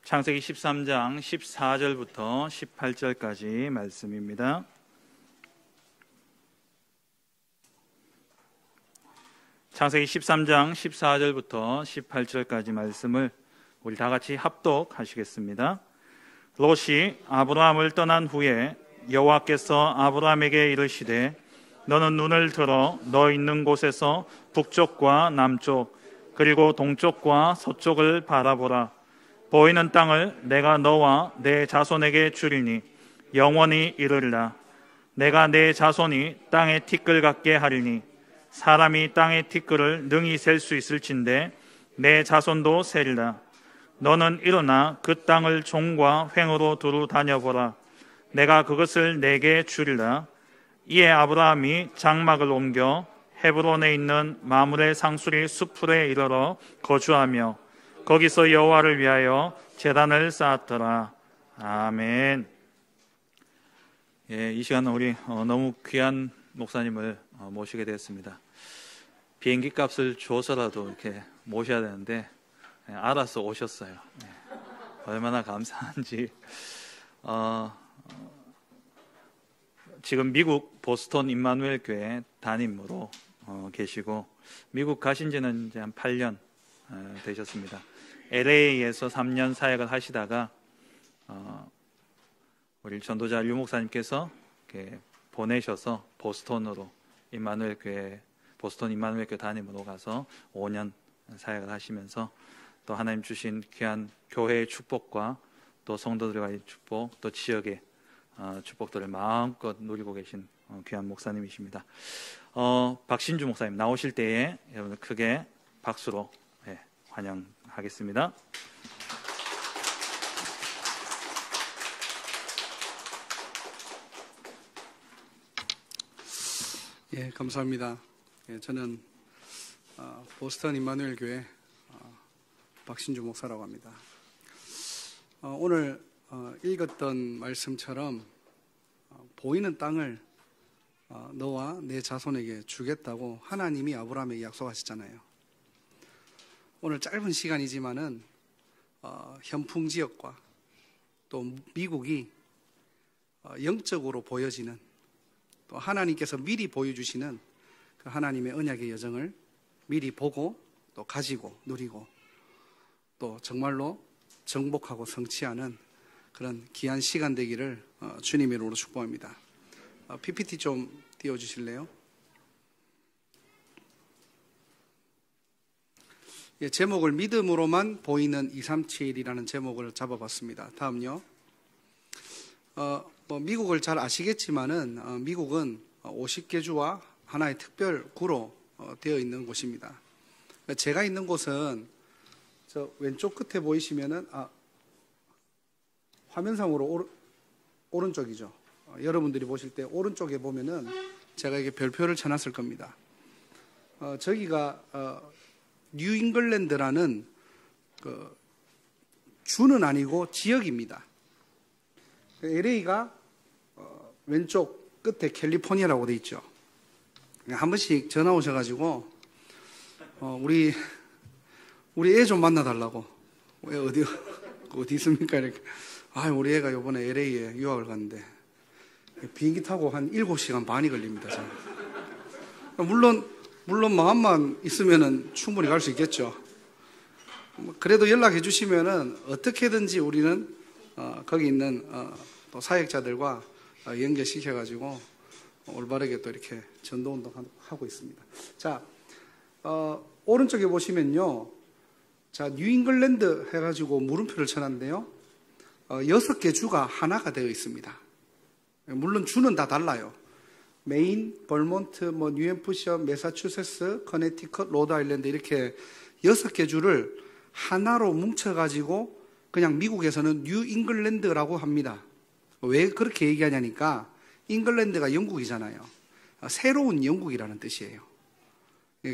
창세기 13장 14절부터 18절까지 말씀입니다. 창세기 13장 14절부터 18절까지 말씀을 우리 다 같이 합독하시겠습니다. 롯이 아브라함을 떠난 후에 여호와께서 아브라함에게 이르시되 너는 눈을 들어 너 있는 곳에서 북쪽과 남쪽 그리고 동쪽과 서쪽을 바라보라. 보이는 땅을 내가 너와 내 자손에게 주리니 영원히 이르리라. 내가 내 자손이 땅의 티끌 같게 하리니 사람이 땅의 티끌을 능히 셀 수 있을진데 내 자손도 세리라. 너는 일어나 그 땅을 종과 횡으로 두루 다녀보라. 내가 그것을 내게 주리라. 이에 아브라함이 장막을 옮겨 헤브론에 있는 마므레 상수리 수풀에 이르러 거주하며 거기서 여호와를 위하여 제단을 쌓았더라. 아멘. 이 시간은 우리 너무 귀한 목사님을 모시게 되었습니다. 비행기 값을 줘서라도 이렇게 모셔야 되는데 알아서 오셨어요. 얼마나 감사한지. 지금 미국 보스턴 임마누엘 교회 담임으로 계시고 미국 가신 지는 이제 한 8년 되셨습니다. LA에서 3년 사역을 하시다가 우리 전도자 류 목사님께서 이렇게 보내셔서 보스턴으로 보스턴 임마누엘 교회 담임으로 가서 5년 사역을 하시면서 또 하나님 주신 귀한 교회의 축복과 또 성도들과의 축복, 또 지역의 축복들을 마음껏 누리고 계신 귀한 목사님이십니다. 박신주 목사님 나오실 때에 여러분들 크게 박수로 환영하겠습니다. 감사합니다. 저는 보스턴 임마누엘 교회 박신주 목사라고 합니다. 오늘 읽었던 말씀처럼 보이는 땅을 너와 내 자손에게 주겠다고 하나님이 아브라함에게 약속하셨잖아요. 오늘 짧은 시간이지만은 현풍 지역과 또 미국이 영적으로 보여지는, 또 하나님께서 미리 보여주시는 그 하나님의 언약의 여정을 미리 보고 또 가지고 누리고 또 정말로 정복하고 성취하는 그런 귀한 시간 되기를 주님의 이름으로 축복합니다. PPT 좀 띄워주실래요? 제목을 믿음으로만 보이는 237이라는 제목을 잡아봤습니다. 다음요. 미국을 잘 아시겠지만은 미국은 50개 주와 하나의 특별 구로 되어 있는 곳입니다. 제가 있는 곳은 저 왼쪽 끝에 보이시면은 화면상으로 오른쪽이죠. 여러분들이 보실 때 오른쪽에 보면은 제가 이게 별표를 쳐놨을 겁니다. 저기가 뉴잉글랜드라는 그 주는 아니고 지역입니다. LA가 왼쪽 끝에 캘리포니아라고 돼 있죠. 한 번씩 전화 오셔가지고 우리 애 좀 만나달라고. 왜 어디 있습니까? 이렇게. 우리 애가 이번에 LA에 유학을 갔는데 비행기 타고 한 7시간 반이 걸립니다. 물론 마음만 있으면은 충분히 갈 수 있겠죠. 그래도 연락해 주시면은 어떻게든지 우리는 거기 있는 또 사역자들과 연결시켜가지고 올바르게 또 이렇게 전도운동 하고 있습니다. 자, 오른쪽에 보시면요. 자, 뉴잉글랜드 해가지고 물음표를 쳐놨는데요. 6개 주가 하나가 되어 있습니다. 물론 주는 다 달라요. 메인, 벌몬트, 뉴햄프셔, 매사추세츠, 커네티컷, 로드아일랜드 이렇게 6개 주를 하나로 뭉쳐가지고 그냥 미국에서는 뉴잉글랜드라고 합니다. 왜 그렇게 얘기하냐니까 잉글랜드가 영국이잖아요. 새로운 영국이라는 뜻이에요.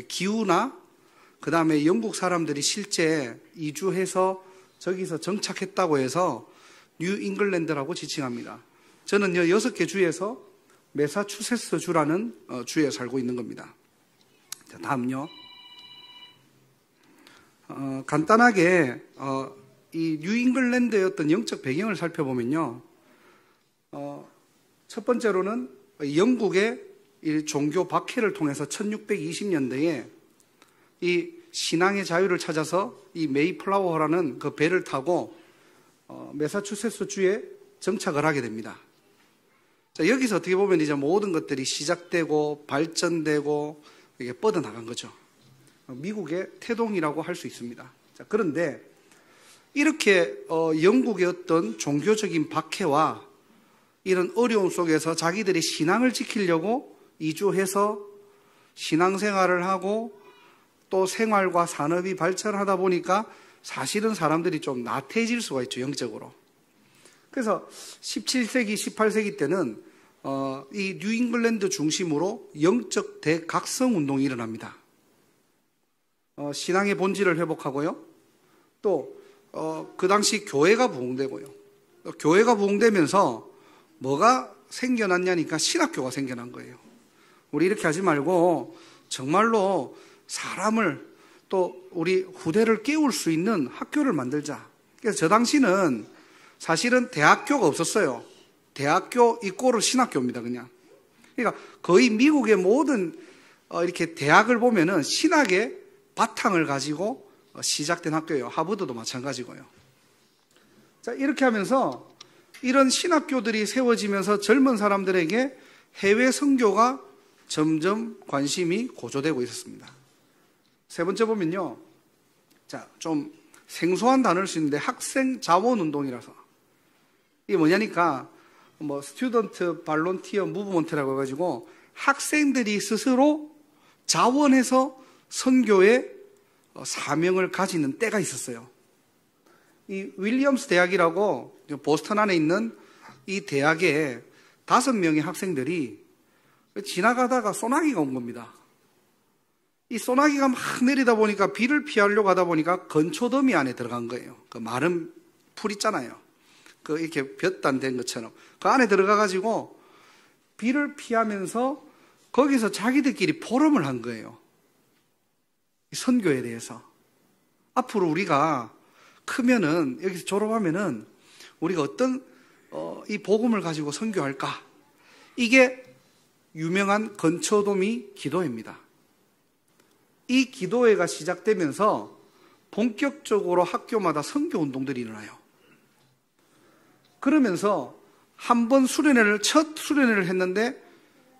기후나 그 다음에 영국 사람들이 실제 이주해서 저기서 정착했다고 해서 뉴잉글랜드라고 지칭합니다. 저는 6개 주에서 매사추세츠 주라는 주에 살고 있는 겁니다. 자, 다음요. 간단하게 이 뉴잉글랜드의 어떤 영적 배경을 살펴보면요. 첫 번째로는 영국의 이 종교 박해를 통해서 1620년대에 이 신앙의 자유를 찾아서 이 메이플라워라는 그 배를 타고 매사추세츠 주에 정착을 하게 됩니다. 자, 여기서 어떻게 보면 이제 모든 것들이 시작되고 발전되고 이게 뻗어나간 거죠. 미국의 태동이라고 할 수 있습니다. 자, 그런데 이렇게 영국의 어떤 종교적인 박해와 이런 어려움 속에서 자기들이 신앙을 지키려고 이주해서 신앙생활을 하고 또 생활과 산업이 발전하다 보니까 사실은 사람들이 좀 나태해질 수가 있죠, 영적으로. 그래서 17세기, 18세기 때는 이 뉴잉글랜드 중심으로 영적 대각성 운동이 일어납니다. 신앙의 본질을 회복하고요. 또 그 당시 교회가 부흥되고요. 교회가 부흥되면서 뭐가 생겨났냐니까 신학교가 생겨난 거예요. 우리 이렇게 하지 말고 정말로 사람을 또 우리 후대를 깨울 수 있는 학교를 만들자. 그래서 저 당시는 사실은 대학교가 없었어요. 대학교 이꼬르 신학교입니다, 그냥. 그러니까 거의 미국의 모든 이렇게 대학을 보면은 신학의 바탕을 가지고 시작된 학교예요. 하버드도 마찬가지고요. 자, 이렇게 하면서 이런 신학교들이 세워지면서 젊은 사람들에게 해외 선교가 점점 관심이 고조되고 있었습니다. 세 번째 보면요. 자, 좀 생소한 단어일 수 있는데 학생 자원 운동이라서. 이게 뭐냐니까 스튜던트 발론티어 무브먼트라고 해가지고 학생들이 스스로 자원해서 선교의 사명을 가지는 때가 있었어요. 이 윌리엄스 대학이라고 보스턴 안에 있는 이 대학에 5명의 학생들이 지나가다가 소나기가 온 겁니다. 이 소나기가 막 내리다 보니까 비를 피하려고 하다 보니까 건초더미 안에 들어간 거예요. 그 마른 풀 있잖아요. 그 이렇게 볕단 된 것처럼 그 안에 들어가가지고 비를 피하면서 거기서 자기들끼리 포럼을 한 거예요. 선교에 대해서. 앞으로 우리가 크면은, 여기서 졸업하면은, 우리가 어떤, 이 복음을 가지고 선교할까? 이게 유명한 건초도미 기도회입니다. 이 기도회가 시작되면서 본격적으로 학교마다 선교 운동들이 일어나요. 그러면서 한 번 첫 수련회를 했는데,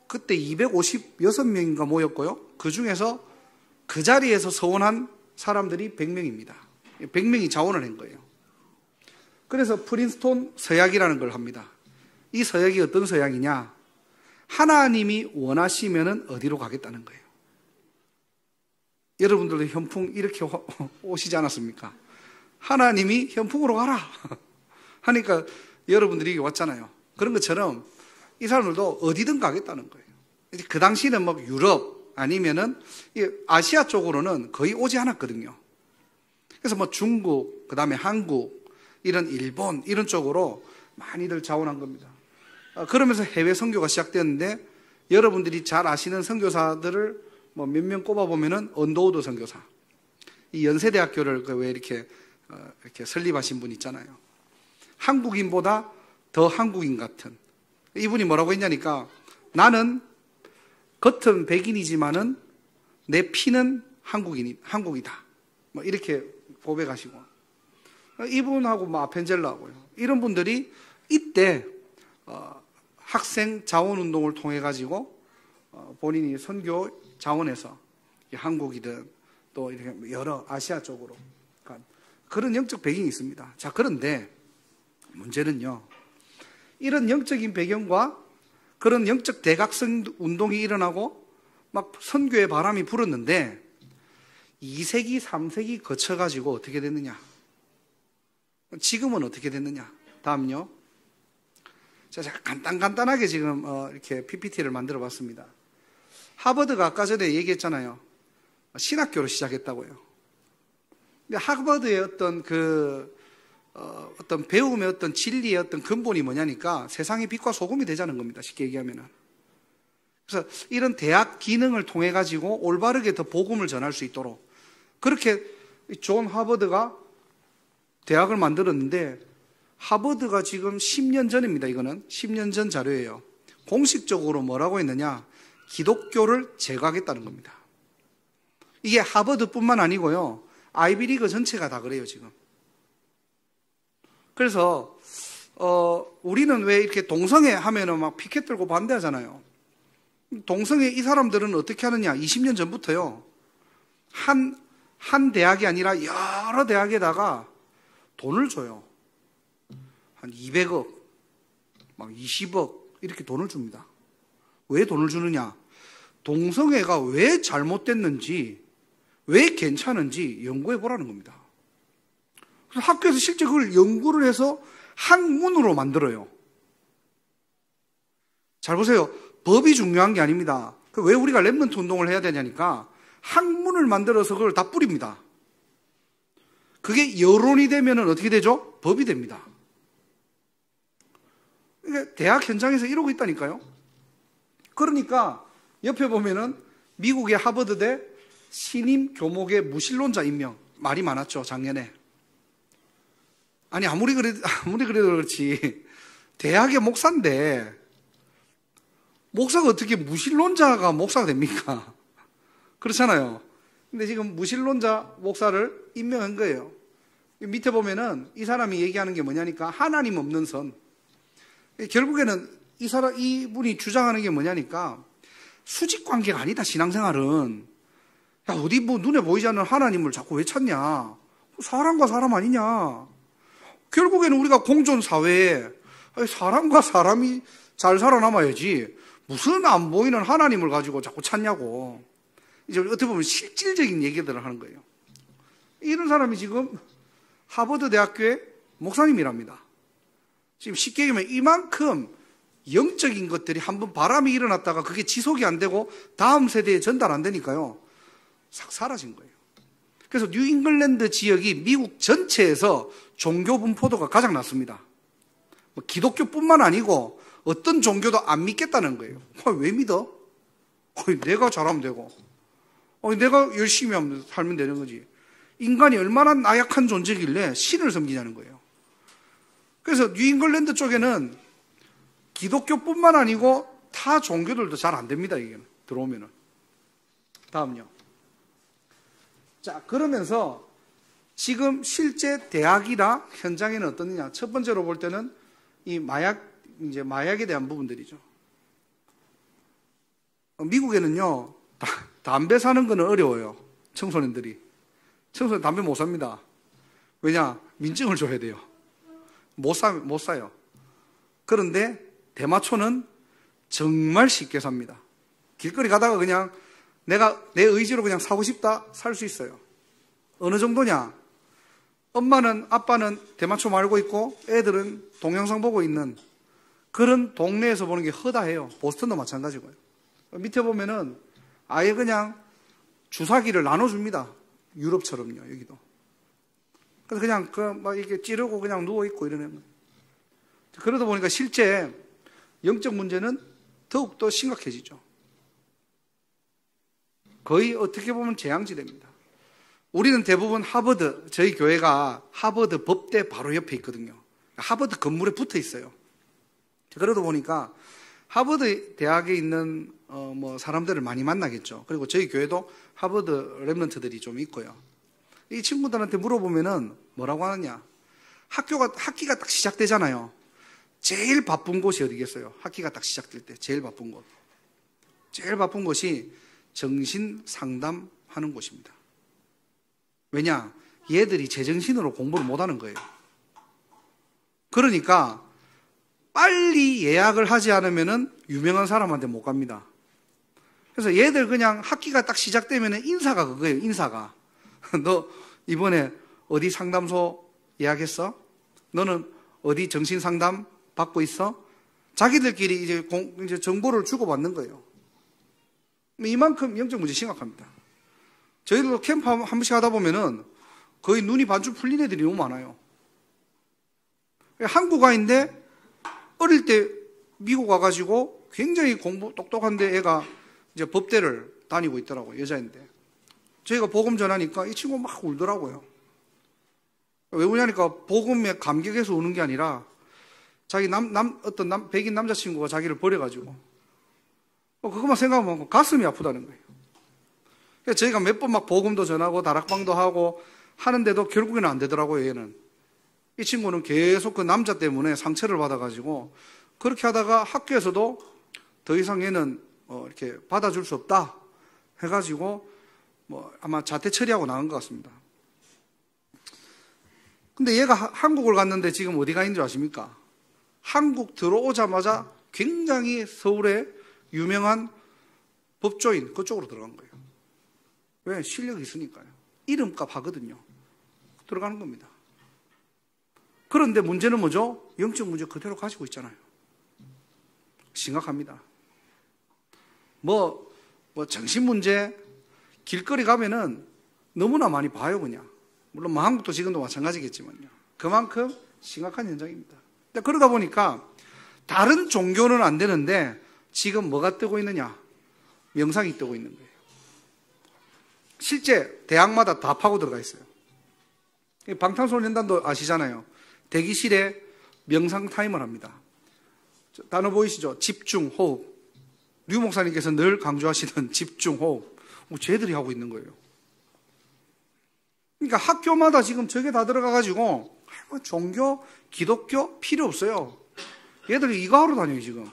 그때 256명인가 모였고요. 그 중에서 그 자리에서 서원한 사람들이 100명입니다. 100명이 자원을 한 거예요. 그래서 프린스톤 서약이라는 걸 합니다. 이 서약이 어떤 서약이냐? 하나님이 원하시면은 어디로 가겠다는 거예요. 여러분들도 현풍 이렇게 오시지 않았습니까? 하나님이 현풍으로 가라 하니까 여러분들이 왔잖아요. 그런 것처럼 이 사람들도 어디든 가겠다는 거예요. 그 당시는 뭐 유럽 아니면은 아시아 쪽으로는 거의 오지 않았거든요. 그래서 뭐 중국, 그 다음에 한국, 이런 일본, 이런 쪽으로 많이들 자원한 겁니다. 그러면서 해외 선교가 시작되었는데 여러분들이 잘 아시는 선교사들을 뭐 몇 명 꼽아보면은 언더우드 선교사. 이 연세대학교를 왜 이렇게 설립하신 분 있잖아요. 한국인보다 더 한국인 같은. 이분이 뭐라고 했냐니까 나는 겉은 백인이지만은 내 피는 한국이다. 뭐 이렇게 고백하시고. 이분하고 뭐 아펜젤라하고요. 이런 분들이 이때 학생 자원 운동을 통해 가지고 본인이 선교 자원에서 한국이든 또 이렇게 여러 아시아 쪽으로 그런 영적 배경이 있습니다. 자, 그런데 문제는요. 이런 영적인 배경과 그런 영적 대각성 운동이 일어나고 막 선교의 바람이 불었는데 2세기, 3세기 거쳐가지고 어떻게 됐느냐? 지금은 어떻게 됐느냐? 다음요. 제가 간단하게 지금 이렇게 PPT를 만들어 봤습니다. 하버드가 아까 전에 얘기했잖아요. 신학교로 시작했다고요. 근데 하버드의 어떤 배움의 어떤 진리의 어떤 근본이 뭐냐니까 세상의 빛과 소금이 되자는 겁니다. 쉽게 얘기하면은. 그래서 이런 대학 기능을 통해 가지고 올바르게 더 복음을 전할 수 있도록 그렇게 존 하버드가 대학을 만들었는데 하버드가 지금 10년 전입니다. 이거는 10년 전 자료예요. 공식적으로 뭐라고 했느냐? 기독교를 제거하겠다는 겁니다. 이게 하버드뿐만 아니고요. 아이비리그 전체가 다 그래요, 지금. 그래서 우리는 왜 이렇게 동성애 하면은 막 피켓 들고 반대하잖아요. 동성애 이 사람들은 어떻게 하느냐? 20년 전부터요. 한 대학이 아니라 여러 대학에다가 돈을 줘요. 한 200억, 막 20억 이렇게 돈을 줍니다. 왜 돈을 주느냐? 동성애가 왜 잘못됐는지, 왜 괜찮은지 연구해 보라는 겁니다. 그래서 학교에서 실제 그걸 연구를 해서 학문으로 만들어요. 잘 보세요. 법이 중요한 게 아닙니다. 왜 우리가 랩런트 운동을 해야 되냐니까 학문을 만들어서 그걸 다 뿌립니다. 그게 여론이 되면 어떻게 되죠? 법이 됩니다. 그러니까 대학 현장에서 이러고 있다니까요. 그러니까 옆에 보면은 미국의 하버드대 신임 교목의 무신론자 임명 말이 많았죠, 작년에. 아니 아무리 그래도 그렇지 대학의 목사인데 목사가 어떻게 무신론자가 목사가 됩니까? 그렇잖아요. 근데 지금 무신론자 목사를 임명한 거예요. 밑에 보면은 이 사람이 얘기하는 게 뭐냐니까 하나님 없는 선. 결국에는 이분이 주장하는 게 뭐냐니까 수직 관계가 아니다, 신앙생활은. 야, 어디 뭐 눈에 보이지 않는 하나님을 자꾸 왜 찾냐? 사람과 사람 아니냐? 결국에는 우리가 공존사회에 사람과 사람이 잘 살아남아야지 무슨 안 보이는 하나님을 가지고 자꾸 찾냐고. 이제 어떻게 보면 실질적인 얘기들을 하는 거예요. 이런 사람이 지금 하버드 대학교의 목사님이랍니다. 지금 쉽게 얘기하면 이만큼 영적인 것들이 한번 바람이 일어났다가 그게 지속이 안 되고 다음 세대에 전달 안 되니까요. 싹 사라진 거예요. 그래서 뉴잉글랜드 지역이 미국 전체에서 종교 분포도가 가장 낮습니다. 뭐 기독교뿐만 아니고 어떤 종교도 안 믿겠다는 거예요. 왜 믿어? 내가 잘하면 되고 내가 열심히 하면 살면 되는 거지. 인간이 얼마나 나약한 존재길래 신을 섬기냐는 거예요. 그래서 뉴잉글랜드 쪽에는 기독교뿐만 아니고 타 종교들도 잘 안 됩니다. 이게 들어오면은. 다음요. 자, 그러면서 지금 실제 대학이나 현장에는 어떠느냐? 첫 번째로 볼 때는 이 마약에 대한 부분들이죠. 미국에는요, 담배 사는 거는 어려워요. 청소년들이. 청소년 담배 못 삽니다. 왜냐? 민증을 줘야 돼요. 못 사요. 그런데 대마초는 정말 쉽게 삽니다. 길거리 가다가 그냥 내가 내 의지로 그냥 사고 싶다 살 수 있어요. 어느 정도냐? 아빠는 대마초 말고 있고 애들은 동영상 보고 있는 그런 동네에서 보는 게 허다해요. 보스턴도 마찬가지고요. 밑에 보면은 아예 그냥 주사기를 나눠줍니다. 유럽처럼요, 여기도. 그래서 그냥 막 이렇게 찌르고 그냥 누워있고 이러는 거예요. 그러다 보니까 실제 영적 문제는 더욱더 심각해지죠. 거의 어떻게 보면 재앙지대입니다. 우리는 대부분 저희 교회가 하버드 법대 바로 옆에 있거든요. 하버드 건물에 붙어 있어요. 그러다 보니까 하버드 대학에 있는 사람들을 많이 만나겠죠. 그리고 저희 교회도 하버드 랩런트들이 좀 있고요. 이 친구들한테 물어보면은 뭐라고 하느냐? 학기가 딱 시작되잖아요. 제일 바쁜 곳이 어디겠어요? 학기가 딱 시작될 때 제일 바쁜 곳. 제일 바쁜 곳이 정신 상담하는 곳입니다. 왜냐? 얘들이 제정신으로 공부를 못하는 거예요. 그러니까 빨리 예약을 하지 않으면은 유명한 사람한테 못 갑니다. 그래서 얘들 그냥 학기가 딱 시작되면은 인사가 그거예요. 인사가. 너 이번에 어디 상담소 예약했어? 너는 어디 정신 상담 받고 있어? 자기들끼리 이제 정보를 주고받는 거예요. 이만큼 영적 문제 심각합니다. 저희들도 캠프 한 번씩 하다 보면은 거의 눈이 반쯤 풀린 애들이 너무 많아요. 한국아인데 어릴 때 미국 와가지고 굉장히 공부 똑똑한데 애가 이제 법대를 다니고 있더라고요. 여자인데. 저희가 복음 전하니까 이 친구 막 울더라고요. 왜 우냐니까 복음에 감격해서 우는 게 아니라 자기 백인 남자친구가 자기를 버려가지고 그것만 생각하면 가슴이 아프다는 거예요. 그래서 저희가 몇 번 막 복음도 전하고 다락방도 하고 하는데도 결국에는 안 되더라고요. 얘는. 이 친구는 계속 그 남자 때문에 상처를 받아가지고 그렇게 하다가 학교에서도 더 이상 얘는 이렇게 받아줄 수 없다 해가지고 아마 자퇴 처리하고 나간 것 같습니다. 근데 얘가 한국을 갔는데 지금 어디 가 있는 줄 아십니까? 한국 들어오자마자 굉장히 서울에 유명한 법조인 그쪽으로 들어간 거예요. 왜? 실력이 있으니까요. 이름값 하거든요. 들어가는 겁니다. 그런데 문제는 뭐죠? 영적 문제 그대로 가지고 있잖아요. 심각합니다. 정신 문제, 길거리 가면은 너무나 많이 봐요, 그냥. 물론 한국도 지금도 마찬가지겠지만요. 그만큼 심각한 현장입니다. 그러다 보니까 다른 종교는 안 되는데 지금 뭐가 뜨고 있느냐? 명상이 뜨고 있는 거예요. 실제 대학마다 다 파고 들어가 있어요. 방탄소년단도 아시잖아요. 대기실에 명상 타임을 합니다. 단어 보이시죠? 집중, 호흡. 류 목사님께서 늘 강조하시던 집중, 호흡. 쟤들이 하고 있는 거예요. 그러니까 학교마다 지금 저게 다 들어가가지고 종교, 기독교 필요 없어요. 얘들이 이거 하러 다녀요, 지금.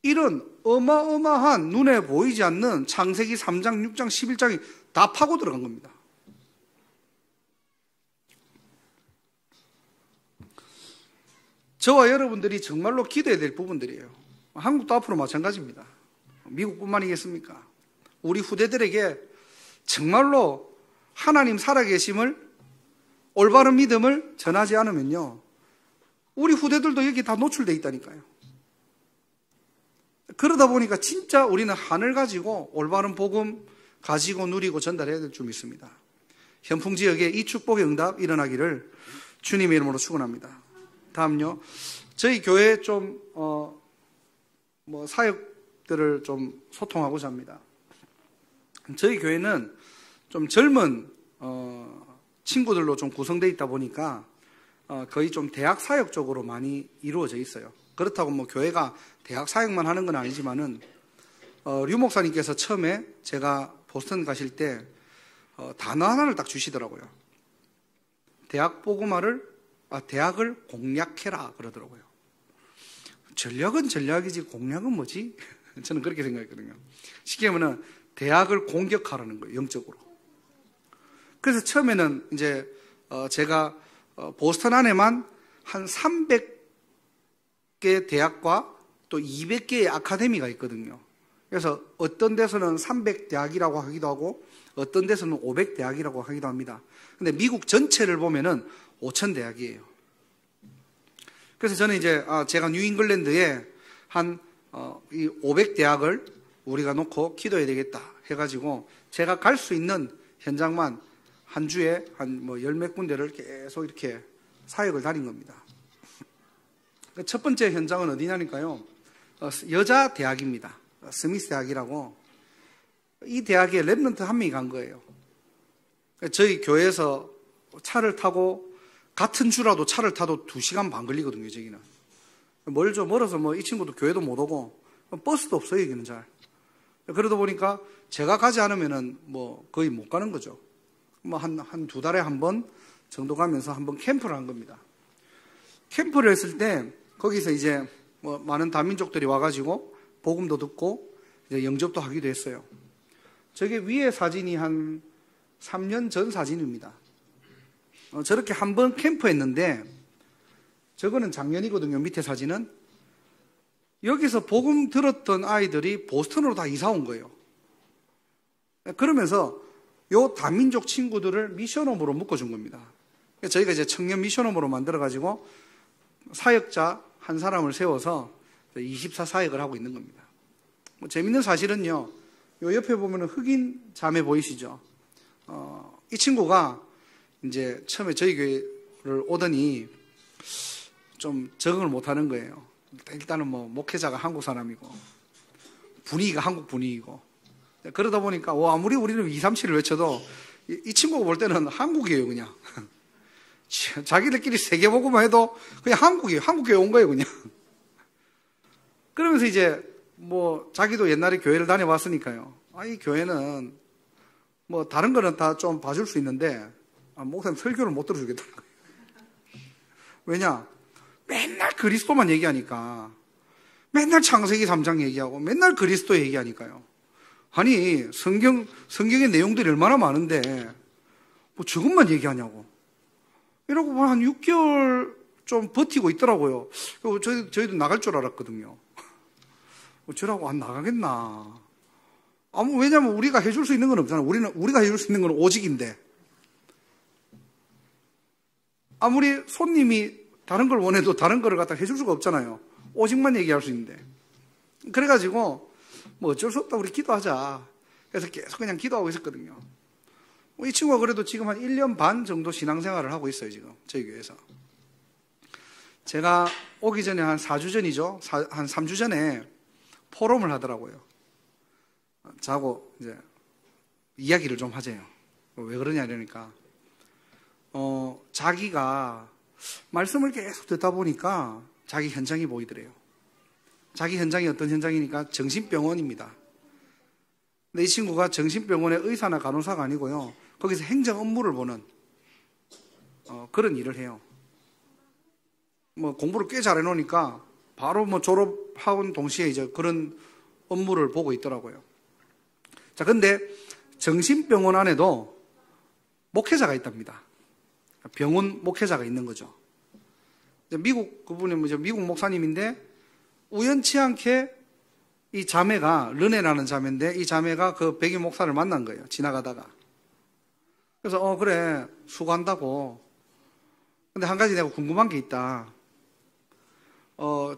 이런 어마어마한 눈에 보이지 않는 창세기 3장, 6장, 11장이 다 파고 들어간 겁니다. 저와 여러분들이 정말로 기도해야 될 부분들이에요. 한국도 앞으로 마찬가지입니다. 미국뿐만이겠습니까? 우리 후대들에게 정말로 하나님 살아계심을, 올바른 믿음을 전하지 않으면요, 우리 후대들도 여기 다 노출되어 있다니까요. 그러다 보니까 진짜 우리는 하늘 가지고 올바른 복음 가지고 누리고 전달해야 될 줄 믿습니다. 현풍 지역에 이 축복의 응답 일어나기를 주님의 이름으로 축원합니다. 다음요. 저희 교회 좀 사역들을 좀 소통하고자 합니다. 저희 교회는 좀 젊은 친구들로 좀 구성되어 있다 보니까 거의 좀 대학 사역 쪽으로 많이 이루어져 있어요. 그렇다고 교회가 대학 사역만 하는 건 아니지만은 류 목사님께서 처음에 제가 보스턴 가실 때 단어 하나를 딱 주시더라고요. 대학을 공략해라 그러더라고요. 전략은 전략이지 공략은 뭐지? 저는 그렇게 생각했거든요. 쉽게 하면은 대학을 공격하라는 거예요, 영적으로. 그래서 처음에는 이제 제가 보스턴 안에만 한 300개 대학과 또 200개의 아카데미가 있거든요. 그래서 어떤 데서는 300대학이라고 하기도 하고 어떤 데서는 500대학이라고 하기도 합니다. 근데 미국 전체를 보면은 5,000대학이에요. 그래서 저는 이제 제가 뉴잉글랜드에 이 500대학을 우리가 놓고 기도해야 되겠다 해가지고 제가 갈 수 있는 현장만 한 주에 열 몇 군데를 계속 이렇게 사역을 다닌 겁니다. 첫 번째 현장은 어디냐니까요. 여자 대학입니다. 스미스 대학이라고. 이 대학에 랩런트 한 명이 간 거예요. 저희 교회에서 차를 타고 같은 주라도 차를 타도 2시간 반 걸리거든요, 저기는. 멀어서 이 친구도 교회도 못 오고 버스도 없어요, 여기는 잘. 그러다 보니까 제가 가지 않으면은 거의 못 가는 거죠. 한 2달에 한 번 정도 가면서 한번 캠프를 한 겁니다. 캠프를 했을 때 거기서 이제 많은 다민족들이 와가지고 복음도 듣고 이제 영접도 하기도 했어요. 저게 위에 사진이 한 3년 전 사진입니다. 저렇게 한 번 캠프했는데 저거는 작년이거든요. 밑에 사진은. 여기서 복음 들었던 아이들이 보스턴으로 다 이사 온 거예요. 그러면서 요 다민족 친구들을 미션홈으로 묶어준 겁니다. 저희가 이제 청년 미션홈으로 만들어가지고 사역자 한 사람을 세워서 24 사역을 하고 있는 겁니다. 재밌는 사실은요, 요 옆에 보면 흑인 자매 보이시죠? 이 친구가 이제 처음에 저희 교회를 오더니 좀 적응을 못 하는 거예요. 일단은 목회자가 한국 사람이고, 분위기가 한국 분위기고, 그러다 보니까 아무리 우리는 237을 외쳐도 이 친구가 볼 때는 한국이에요, 그냥. 자기들끼리 세계보고만 해도 그냥 한국이에요. 한국교회 온 거예요, 그냥. 그러면서 이제 뭐 자기도 옛날에 교회를 다녀왔으니까요. 이 교회는 뭐 다른 거는 다 좀 봐줄 수 있는데 목사님 설교를 못 들어주겠다는 거예요. 왜냐? 맨날 그리스도만 얘기하니까. 맨날 창세기 3장 얘기하고 맨날 그리스도 얘기하니까요. 아니 성경의 내용들이 얼마나 많은데 뭐 저것만 얘기하냐고. 이러고 한 6개월 좀 버티고 있더라고요. 저희도 나갈 줄 알았거든요. 저라고 안 나가겠나. 왜냐면 우리가 해줄 수 있는 건 없잖아요. 우리가 해줄 수 있는 건 오직인데. 아무리 손님이 다른 걸 원해도 다른 거를 갖다 해줄 수가 없잖아요. 오직만 얘기할 수 있는데. 그래가지고 뭐 어쩔 수 없다, 우리 기도하자. 그래서 계속 그냥 기도하고 있었거든요. 이 친구가 그래도 지금 한 1년 반 정도 신앙생활을 하고 있어요, 지금 저희 교회에서. 제가 오기 전에 한 4주 전이죠. 한 3주 전에 포럼을 하더라고요. 자고 이제 이야기를 좀 하재요. 왜 그러냐 이러니까 자기가 말씀을 계속 듣다 보니까 자기 현장이 보이더래요. 자기 현장이 어떤 현장이니까 정신병원입니다. 근데 이 친구가 정신병원의 의사나 간호사가 아니고요, 거기서 행정 업무를 보는 그런 일을 해요. 뭐 공부를 꽤 잘해놓으니까 바로 뭐 졸업하고 동시에 이제 그런 업무를 보고 있더라고요. 자, 근데 정신병원 안에도 목회자가 있답니다. 병원 목회자가 있는 거죠. 그분이 미국 목사님인데 우연치 않게 이 자매가, 르네라는 자매인데 이 자매가 그 백인 목사를 만난 거예요, 지나가다가. 그래서 그래, 수고한다고. 근데 한 가지 내가 궁금한 게 있다.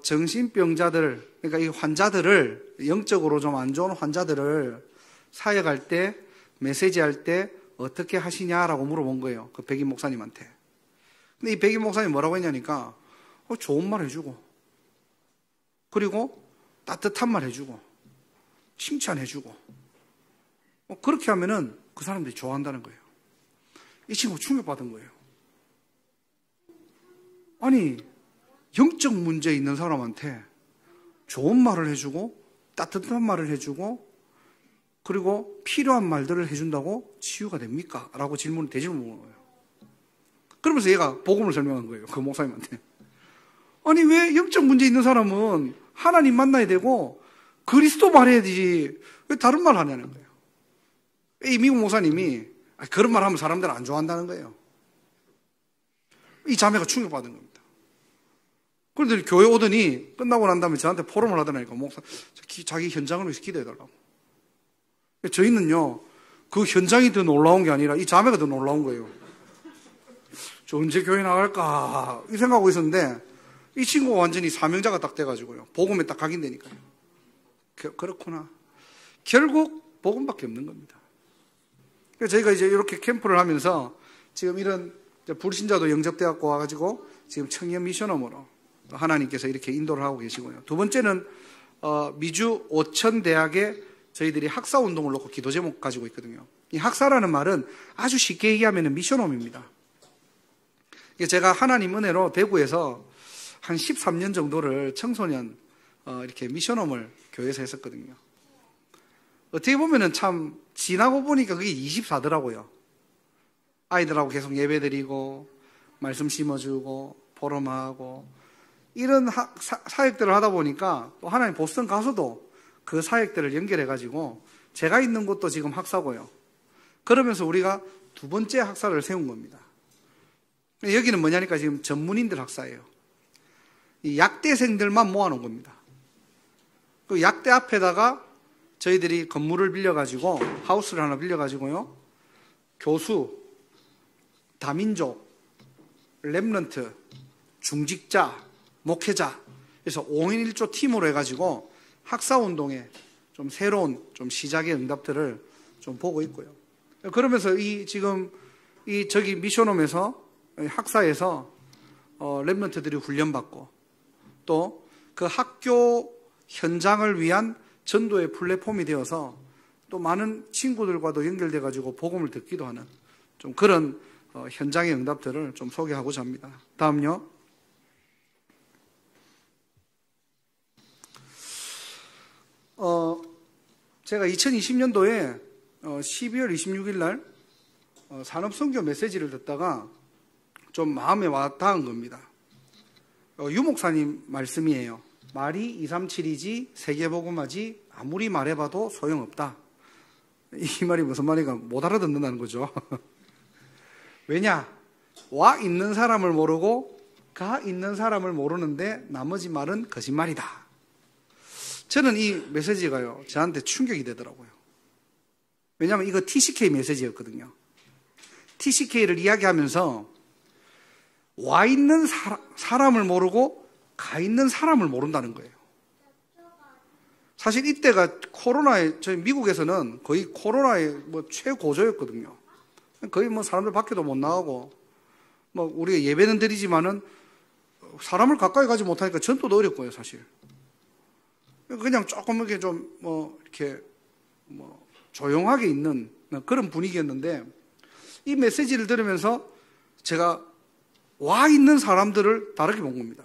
정신병자들, 그러니까 이 환자들을, 영적으로 좀 안 좋은 환자들을 사역할 때, 메시지할 때 어떻게 하시냐라고 물어본 거예요, 그 백인 목사님한테. 근데 이 백인 목사님이 뭐라고 했냐니까 좋은 말 해주고, 그리고 따뜻한 말 해주고, 칭찬해주고, 그렇게 하면은 그 사람들이 좋아한다는 거예요. 이 친구가 충격받은 거예요. 아니, 영적 문제 있는 사람한테 좋은 말을 해주고, 따뜻한 말을 해주고, 그리고 필요한 말들을 해준다고 치유가 됩니까? 라고 대질문을 한 거예요. 그러면서 얘가 복음을 설명한 거예요, 그 목사님한테. 아니, 왜 영적 문제 있는 사람은 하나님 만나야 되고 그리스도 말해야 되지 왜 다른 말 하냐는 거예요. 이 미국 목사님이 그런 말 하면 사람들은 안 좋아한다는 거예요. 이 자매가 충격받은 겁니다. 그런데 교회 오더니 끝나고 난 다음에 저한테 포럼을 하더라니까, 목사 자기 현장을 위해서 기도해달라고. 저희는요, 그 현장이 더 놀라운 게 아니라 이 자매가 더 놀라운 거예요. 저 언제 교회 나갈까 이 생각하고 있었는데 이 친구가 완전히 사명자가 딱 돼가지고요, 복음에 딱 각인되니까요. 그렇구나. 결국 복음밖에 없는 겁니다. 그래서 저희가 이제 이렇게 캠프를 하면서 지금 이런 불신자도 영접돼갖고 와가지고 지금 청년 미션홈으로 하나님께서 이렇게 인도를 하고 계시고요. 두 번째는 미주 오천대학에 저희들이 학사운동을 놓고 기도 제목 가지고 있거든요. 이 학사라는 말은 아주 쉽게 얘기하면 미션홈입니다. 제가 하나님 은혜로 대구에서 한 13년 정도를 청소년 이렇게 미션홈을 교회에서 했었거든요. 어떻게 보면은 참 지나고 보니까 그게 24더라고요. 아이들하고 계속 예배드리고 말씀 심어주고 포럼하고 이런 사역들을 하다 보니까 또 하나님 보스턴 가서도 그 사역들을 연결해가지고 제가 있는 곳도 지금 학사고요. 그러면서 우리가 두 번째 학사를 세운 겁니다. 여기는 뭐냐니까 지금 전문인들 학사예요. 이 약대생들만 모아놓은 겁니다. 그 약대 앞에다가 저희들이 건물을 빌려가지고 하우스를 하나 빌려가지고요, 교수, 다민족, 렘넌트, 중직자, 목회자, 그래서 5인 1조 팀으로 해가지고 학사운동에 좀 새로운 좀 시작의 응답들을 좀 보고 있고요. 그러면서 저기 미션홈에서 학사에서 렘넌트들이 훈련받고 또 그 학교 현장을 위한 전도의 플랫폼이 되어서 또 많은 친구들과도 연결돼가지고 복음을 듣기도 하는 좀 그런 현장의 응답들을 좀 소개하고자 합니다. 다음요. 제가 2020년도에 12월 26일 날 산업선교 메시지를 듣다가 좀 마음에 와 닿은 겁니다. 유목사님 말씀이에요. 말이 237이지 세계복음하지 아무리 말해봐도 소용없다. 이 말이 무슨 말인가 못 알아듣는다는 거죠. 왜냐? 와 있는 사람을 모르고 가 있는 사람을 모르는데 나머지 말은 거짓말이다. 저는 이 메시지가요, 저한테 충격이 되더라고요. 왜냐하면 이거 TCK 메시지였거든요. TCK를 이야기하면서 와 있는 사람을 모르고 가 있는 사람을 모른다는 거예요. 사실 이때가 코로나에, 저희 미국에서는 거의 코로나의 최고조였거든요. 거의 사람들 밖에도 못 나가고, 우리가 예배는 드리지만은 사람을 가까이 가지 못하니까 전도도 어렵고요, 사실. 그냥 조금 이렇게 좀, 조용하게 있는 그런 분위기였는데, 이 메시지를 들으면서 제가 와 있는 사람들을 다르게 본 겁니다.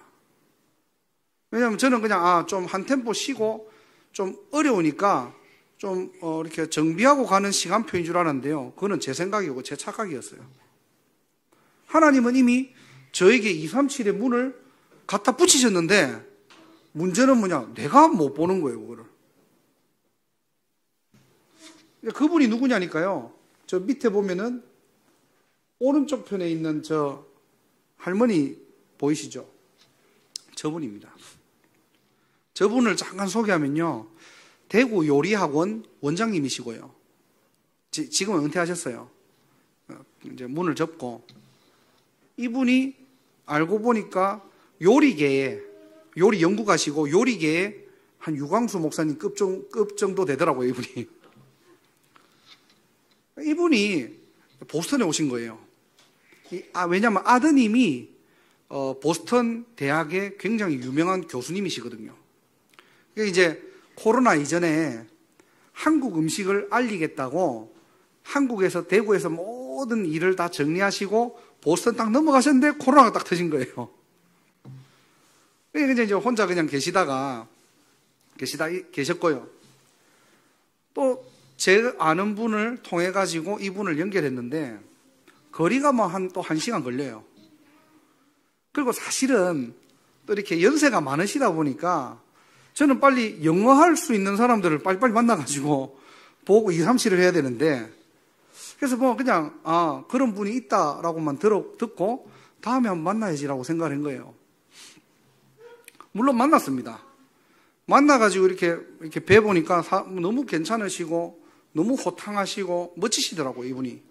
왜냐하면 저는 그냥, 좀 한 템포 쉬고, 좀 어려우니까, 좀, 이렇게 정비하고 가는 시간표인 줄 알았는데요. 그거는 제 생각이고 제 착각이었어요. 하나님은 이미 저에게 237의 문을 갖다 붙이셨는데, 문제는 뭐냐? 내가 못 보는 거예요, 그거를. 그분이 누구냐니까요. 저 밑에 보면은 오른쪽 편에 있는 저 할머니 보이시죠? 저분입니다. 저분을 잠깐 소개하면요. 대구 요리학원 원장님이시고요. 지금은 은퇴하셨어요. 이제 문을 접고. 이분이 알고 보니까 요리 연구가시고 요리계에 한 유광수 목사님 급 정도 되더라고요, 이분이. 이분이 보스턴에 오신 거예요. 왜냐하면 아드님이 보스턴 대학의 굉장히 유명한 교수님이시거든요. 그러니까 이제 코로나 이전에 한국 음식을 알리겠다고 한국에서 대구에서 모든 일을 다 정리하시고 보스턴 딱 넘어가셨는데 코로나가 딱 터진 거예요. 그러니까 이제 혼자 그냥 계셨고요. 또 제 아는 분을 통해 가지고 이분을 연결했는데 거리가 또 1시간 걸려요. 그리고 사실은 또 이렇게 연세가 많으시다 보니까 저는 빨리 영어 할 수 있는 사람들을 빨리빨리 만나가지고 보고 2, 3, 7을 해야 되는데 그래서 그냥 그런 분이 있다라고만 듣고 다음에 한번 만나야지라고 생각을 한 거예요. 물론 만났습니다. 만나가지고 이렇게 뵈보니까 너무 괜찮으시고 너무 호탕하시고 멋지시더라고요, 이분이.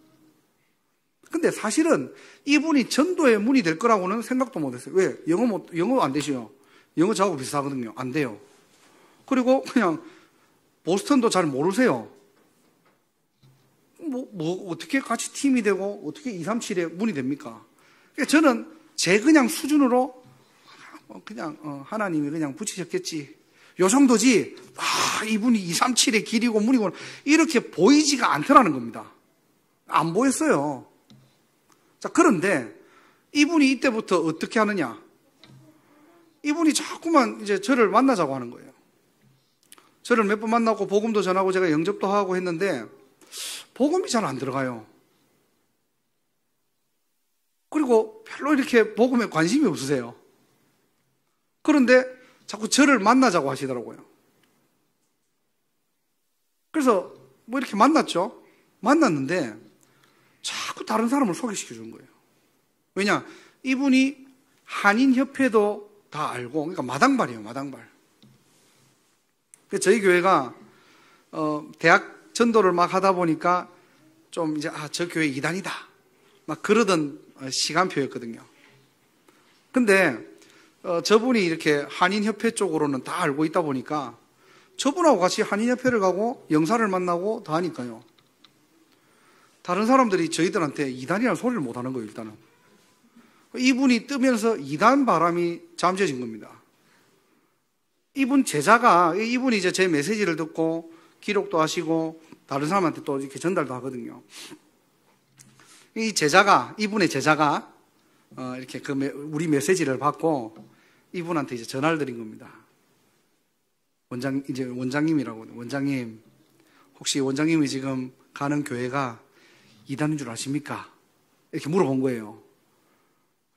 근데 사실은 이분이 전도의 문이 될 거라고는 생각도 못했어요. 왜? 영어 안 되시요. 영어 저하고 비슷하거든요. 안 돼요. 그리고 그냥 보스턴도 잘 모르세요. 어떻게 같이 팀이 되고 어떻게 237에 문이 됩니까? 저는 제 그냥 수준으로 그냥 하나님이 그냥 붙이셨겠지. 요 정도지. 이분이 237의 길이고 문이고 이렇게 보이지가 않더라는 겁니다. 안 보였어요. 자, 그런데 이분이 이때부터 어떻게 하느냐? 이분이 자꾸만 이제 저를 만나자고 하는 거예요. 저를 몇 번 만나고 복음도 전하고 제가 영접도 하고 했는데 복음이 잘 안 들어가요. 그리고 별로 이렇게 복음에 관심이 없으세요. 그런데 자꾸 저를 만나자고 하시더라고요. 그래서 이렇게 만났죠. 만났는데 자꾸 다른 사람을 소개시켜 주는 거예요. 왜냐? 이분이 한인협회도 다 알고, 그러니까 마당발이에요, 마당발. 저희 교회가 대학 전도를 막 하다 보니까 좀 이제 저 교회 이단이다 막 그러던 시간표였거든요. 근데 저분이 이렇게 한인협회 쪽으로는 다 알고 있다 보니까 저분하고 같이 한인협회를 가고 영사를 만나고 다 하니까요. 다른 사람들이 저희들한테 이단이라는 소리를 못 하는 거예요, 일단은. 이분이 뜨면서 이단 바람이 잠재진 겁니다. 이분이 이제 제 메시지를 듣고 기록도 하시고 다른 사람한테 또 이렇게 전달도 하거든요. 이분의 제자가, 이렇게 우리 메시지를 받고 이분한테 이제 전화를 드린 겁니다. 원장님이라고, 원장님, 혹시 원장님이 지금 가는 교회가 이단인 줄 아십니까? 이렇게 물어본 거예요.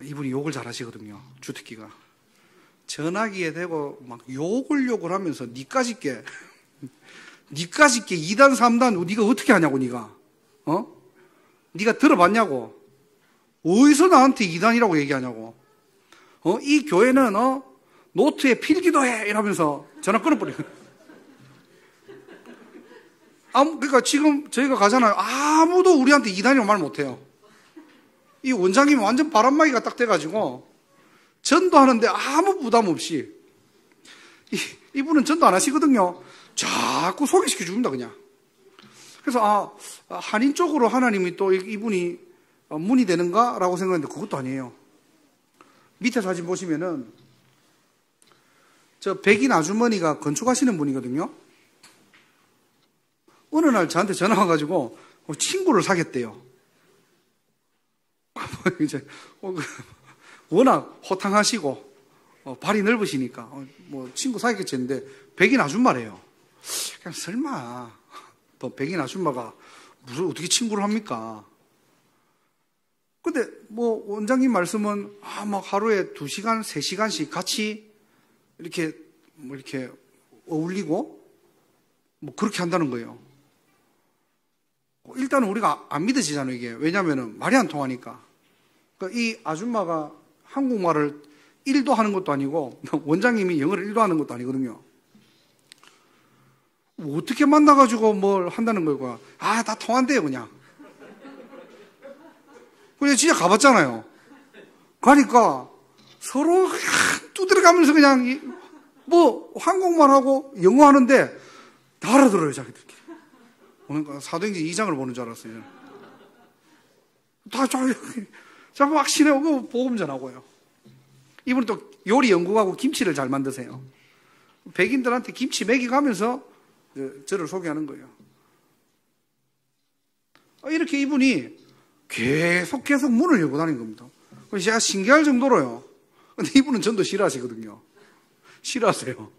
이분이 욕을 잘 하시거든요, 주특기가. 전화기에 대고 막 욕을 하면서 니까짓 게 이단 3단 니가 어떻게 하냐고, 니가. 니가 들어봤냐고. 어디서 나한테 이단이라고 얘기하냐고. 이 교회는 노트에 필기도 해 이러면서 전화 끊어버려요. 그러니까 지금 저희가 가잖아요. 아무도 우리한테 이단이라고 말 못해요. 이 원장님이 완전 바람막이가 딱 돼가지고 전도하는데 아무 부담 없이, 이분은 전도 안 하시거든요. 자꾸 소개시켜 줍니다, 그냥. 그래서 한인 쪽으로 하나님이 또 이분이 문이 되는가라고 생각했는데 그것도 아니에요. 밑에 사진 보시면은 저 백인 아주머니가 건축하시는 분이거든요. 어느 날 저한테 전화 와가지고 친구를 사겠대요. 이제 워낙 호탕하시고 발이 넓으시니까 뭐 친구 사귀겠지 했는데 백인 아줌마래요. 그냥 설마 또 백인 아줌마가 무슨 어떻게 친구를 합니까? 근데 뭐 원장님 말씀은 막 하루에 2시간, 3시간씩 같이 이렇게 어울리고 뭐 그렇게 한다는 거예요. 일단은 우리가 안 믿어지잖아요, 이게. 왜냐면은 말이 안 통하니까. 그러니까 이 아줌마가 한국말을 1도 하는 것도 아니고 원장님이 영어를 1도 하는 것도 아니거든요. 어떻게 만나가지고 뭘 한다는 거고. 다 통한대요, 그냥. 그냥 진짜 가봤잖아요. 가니까 서로 두드려가면서 그냥 뭐 한국말하고 영어 하는데 다 알아들어요, 자기들끼리. 그러니까 사도행전 2장을 보는 줄 알았어요. 자, 막 신뢰하고 복음 전하고요. 이분은 또 요리 연구하고 김치를 잘 만드세요. 백인들한테 김치 먹이가면서 저를 소개하는 거예요. 이렇게 이분이 계속 문을 열고 다닌 겁니다. 그래서 제가 신기할 정도로요. 근데 이분은 전도 싫어하시거든요. 싫어하세요.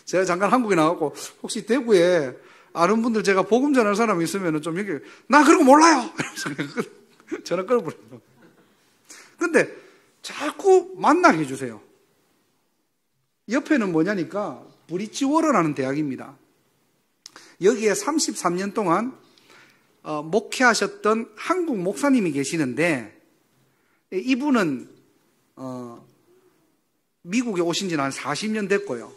제가 잠깐 한국에 나가고 혹시 대구에 아는 분들 제가 복음 전할 사람이 있으면 좀 여기, 나 그런 거 몰라요! 이러면서 전화 끊어버려요. 근데 자꾸 만나게 해주세요. 옆에는 뭐냐니까 브리지워러라는 대학입니다. 여기에 33년 동안 목회하셨던 한국 목사님이 계시는데 이분은 미국에 오신 지는 한 40년 됐고요.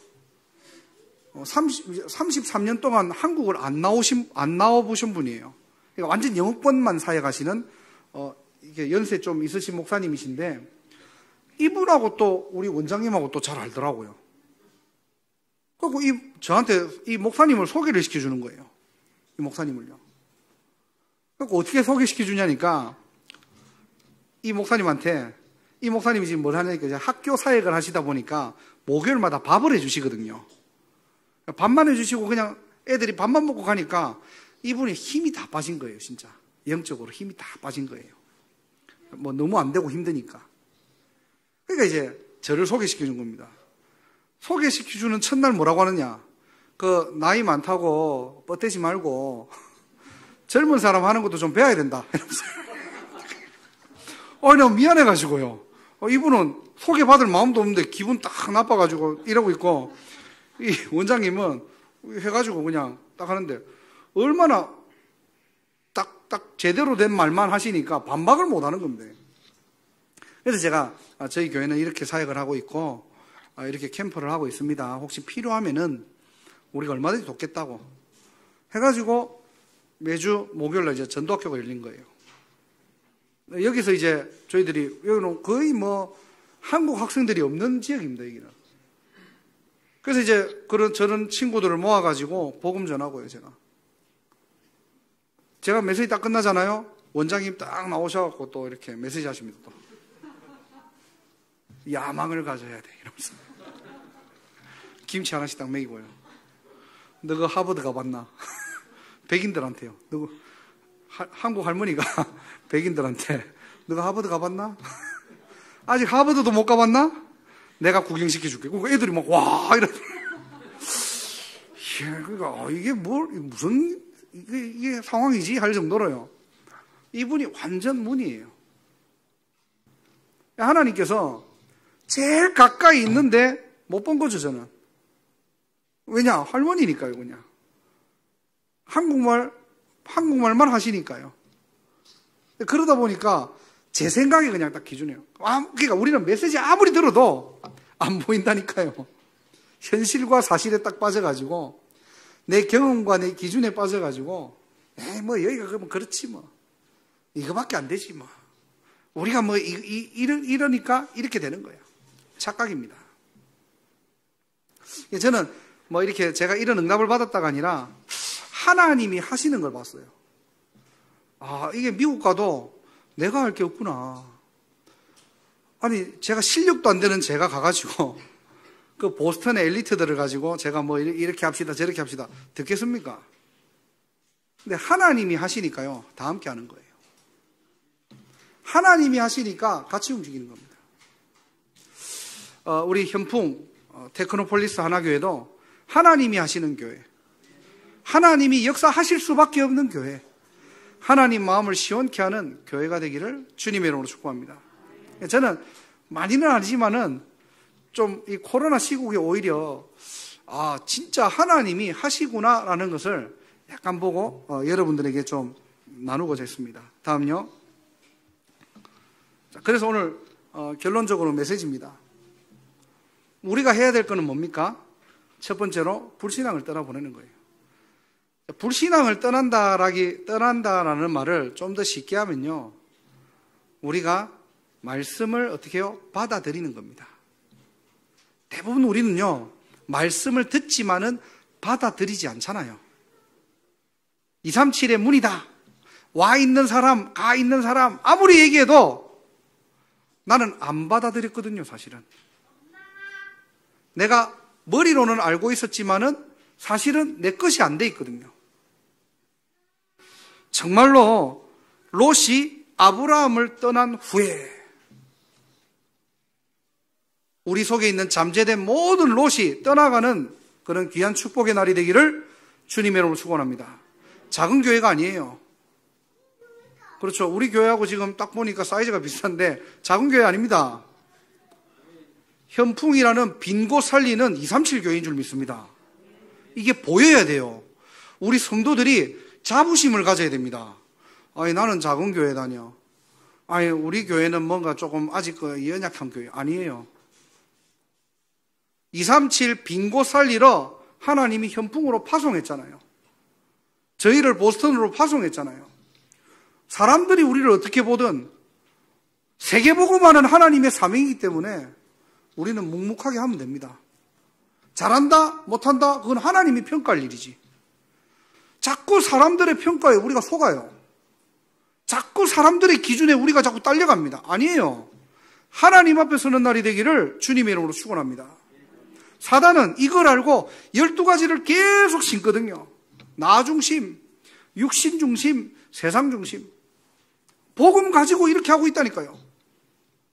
33년 동안 한국을 안 나와보신 분이에요. 그러니까 완전 영어권만 사역하시는 이게 연세 좀 있으신 목사님이신데 이분하고 또 우리 원장님하고 또 잘 알더라고요. 그리고 저한테 이 목사님을 소개를 시켜주는 거예요. 이 목사님을요. 그리고 어떻게 소개시켜주냐니까 이 목사님이 지금 뭘 하냐니까 이제 학교 사역을 하시다 보니까 목요일마다 밥을 해주시거든요. 밥만 해주시고 그냥 애들이 밥만 먹고 가니까 이분이 힘이 다 빠진 거예요, 진짜. 영적으로 힘이 다 빠진 거예요. 뭐 너무 안 되고 힘드니까. 그러니까 이제 저를 소개시켜준 겁니다. 소개시켜주는 첫날 뭐라고 하느냐. 나이 많다고 뻗대지 말고 젊은 사람 하는 것도 좀 배워야 된다. 이러면서. 너무 미안해가지고요. 이분은 소개받을 마음도 없는데 기분 딱 나빠가지고 이러고 있고, 이 원장님은 해가지고 그냥 딱 하는데, 얼마나 딱 제대로 된 말만 하시니까 반박을 못 하는 겁니다. 그래서 제가 저희 교회는 이렇게 사역을 하고 있고, 이렇게 캠프를 하고 있습니다. 혹시 필요하면은 우리가 얼마든지 돕겠다고 해가지고 매주 목요일날 이제 전도학교가 열린 거예요. 여기서 이제 저희들이, 여기는 거의 뭐 한국 학생들이 없는 지역입니다, 여기는. 그래서 이제 저런 친구들을 모아가지고 복음 전하고요, 제가 메시지 딱 끝나잖아요. 원장님 딱 나오셔갖고 또 이렇게 메시지 하십니다, 또. 야망을 가져야 돼, 이러면서. 김치 하나씩 딱 먹이고요. 너 그 하버드 가봤나? 백인들한테요. 너 한국 할머니가 백인들한테 너가 하버드 가봤나? 아직 하버드도 못 가봤나? 내가 구경시켜줄게. 그리고 애들이 막 와 이러. 그러니까 이게 무슨 이게 상황이지 할 정도로요. 이분이 완전 문이에요. 하나님께서 제일 가까이 있는데 못 본 거죠, 저는. 왜냐? 할머니니까요, 그냥. 한국말만 하시니까요. 그러다 보니까 제 생각이 그냥 딱 기준이에요. 그러니까 우리는 메시지 아무리 들어도 안 보인다니까요. 현실과 사실에 딱 빠져가지고, 내 경험과 내 기준에 빠져가지고, 여기가 그러면 그렇지 뭐. 이거밖에 안 되지 뭐. 우리가 이러니까 이렇게 되는 거예요. 착각입니다. 저는 이렇게 제가 이런 응답을 받았다가 아니라 하나님이 하시는 걸 봤어요. 이게 미국 가도 내가 할 게 없구나. 아니, 제가 실력도 안 되는 제가 가가지고 그 보스턴의 엘리트들을 가지고 제가 이렇게 합시다, 저렇게 합시다. 듣겠습니까? 근데 하나님이 하시니까요, 다 함께 하는 거예요. 하나님이 하시니까 같이 움직이는 겁니다. 우리 현풍 테크노폴리스 하나교회도 하나님이 하시는 교회, 하나님이 역사하실 수밖에 없는 교회, 하나님 마음을 시원케 하는 교회가 되기를 주님의 이름으로 축복합니다. 저는 많이는 아니지만은 좀 이 코로나 시국에 오히려 진짜 하나님이 하시구나라는 것을 약간 보고 여러분들에게 좀 나누고자 했습니다. 다음요. 그래서 오늘 결론적으로 메시지입니다. 우리가 해야 될 것은 뭡니까? 첫 번째로 불신앙을 떠나보내는 거예요. 불신앙을 떠난다라는 말을 좀 더 쉽게 하면요, 우리가 말씀을 어떻게 해요? 받아들이는 겁니다. 대부분 우리는요, 말씀을 듣지만은 받아들이지 않잖아요. 237의 문이다. 와 있는 사람, 가 있는 사람, 아무리 얘기해도 나는 안 받아들였거든요, 사실은. 내가 머리로는 알고 있었지만은 사실은 내 것이 안 돼 있거든요. 정말로 롯이 아브라함을 떠난 후에 우리 속에 있는 잠재된 모든 롯이 떠나가는 그런 귀한 축복의 날이 되기를 주님의 이름으로 축원합니다. 작은 교회가 아니에요. 그렇죠. 우리 교회하고 지금 딱 보니까 사이즈가 비슷한데 작은 교회 아닙니다. 현풍이라는 빈 곳 살리는 237 교회인 줄 믿습니다. 이게 보여야 돼요. 우리 성도들이 자부심을 가져야 됩니다. 나는 작은 교회 다녀. 우리 교회는 뭔가 조금 아직 연약한 교회 아니에요. 237 빈 곳 살리러 하나님이 현풍으로 파송했잖아요. 저희를 보스턴으로 파송했잖아요. 사람들이 우리를 어떻게 보든 세계복음하는 하나님의 사명이기 때문에 우리는 묵묵하게 하면 됩니다. 잘한다, 못한다, 그건 하나님이 평가할 일이지. 자꾸 사람들의 평가에 우리가 속아요. 자꾸 사람들의 기준에 우리가 자꾸 딸려갑니다. 아니에요. 하나님 앞에 서는 날이 되기를 주님의 이름으로 축원합니다. 사단은 이걸 알고 12가지를 계속 심거든요. 나 중심, 육신 중심, 세상 중심. 복음 가지고 이렇게 하고 있다니까요.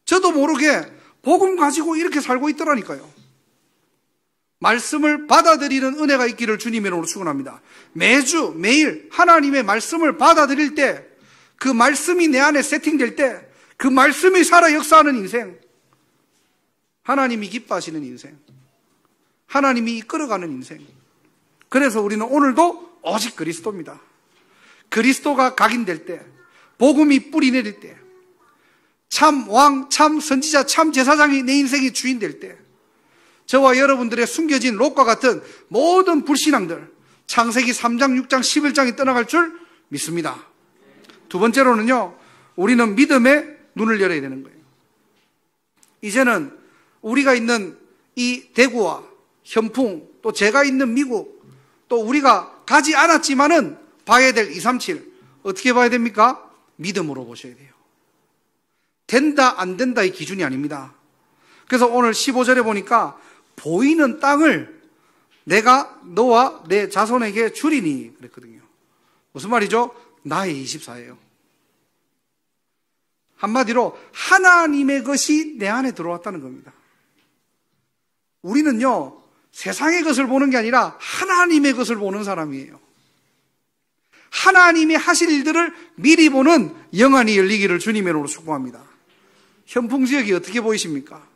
저도 모르게 복음 가지고 이렇게 살고 있더라니까요. 말씀을 받아들이는 은혜가 있기를 주님의 이름으로 축원합니다. 매주 매일 하나님의 말씀을 받아들일 때, 그 말씀이 내 안에 세팅될 때, 그 말씀이 살아 역사하는 인생, 하나님이 기뻐하시는 인생, 하나님이 이끌어가는 인생. 그래서 우리는 오늘도 오직 그리스도입니다. 그리스도가 각인될 때, 복음이 뿌리 내릴 때, 참 왕, 참 선지자, 참 제사장이 내 인생의 주인 될 때, 저와 여러분들의 숨겨진 롯과 같은 모든 불신앙들, 창세기 3장, 6장, 11장이 떠나갈 줄 믿습니다. 두 번째로는요, 우리는 믿음의 눈을 열어야 되는 거예요. 이제는 우리가 있는 이 대구와 현풍, 또 제가 있는 미국, 또 우리가 가지 않았지만은 봐야 될 237, 어떻게 봐야 됩니까? 믿음으로 보셔야 돼요. 된다, 안 된다의 기준이 아닙니다. 그래서 오늘 15절에 보니까 보이는 땅을 내가 너와 내 자손에게 주리니 그랬거든요. 무슨 말이죠? 나의 24예요. 한마디로 하나님의 것이 내 안에 들어왔다는 겁니다. 우리는요, 세상의 것을 보는 게 아니라 하나님의 것을 보는 사람이에요. 하나님이 하실 일들을 미리 보는 영안이 열리기를 주님의 이름으로 축복합니다. 현풍지역이 어떻게 보이십니까?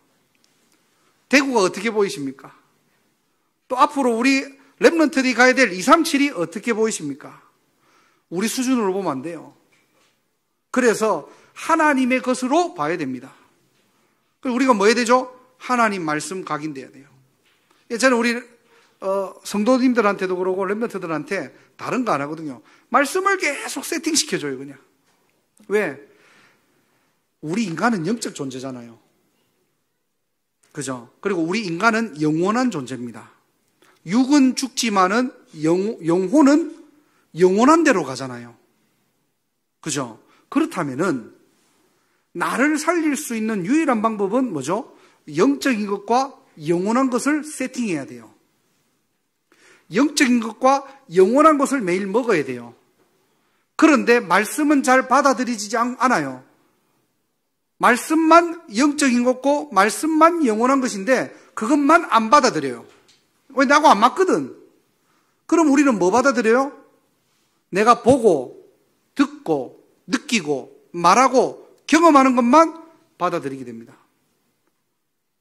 대구가 어떻게 보이십니까? 또 앞으로 우리 랩런트들이 가야 될 237이 어떻게 보이십니까? 우리 수준으로 보면 안 돼요. 그래서 하나님의 것으로 봐야 됩니다. 그리고 우리가 뭐 해야 되죠? 하나님 말씀 각인돼야 돼요. 저는 우리 성도님들한테도 그러고 랩런트들한테 다른 거 안 하거든요. 말씀을 계속 세팅시켜줘요, 그냥. 왜? 우리 인간은 영적 존재잖아요. 그죠? 그리고 우리 인간은 영원한 존재입니다. 육은 죽지만은 영혼은 영원한 데로 가잖아요. 그죠? 그렇다면은 나를 살릴 수 있는 유일한 방법은 뭐죠? 영적인 것과 영원한 것을 세팅해야 돼요. 영적인 것과 영원한 것을 매일 먹어야 돼요. 그런데 말씀은 잘 받아들이지 않아요. 말씀만 영적인 것고 말씀만 영원한 것인데 그것만 안 받아들여요. 왜? 나하고 안 맞거든. 그럼 우리는 뭐 받아들여요? 내가 보고 듣고 느끼고 말하고 경험하는 것만 받아들이게 됩니다.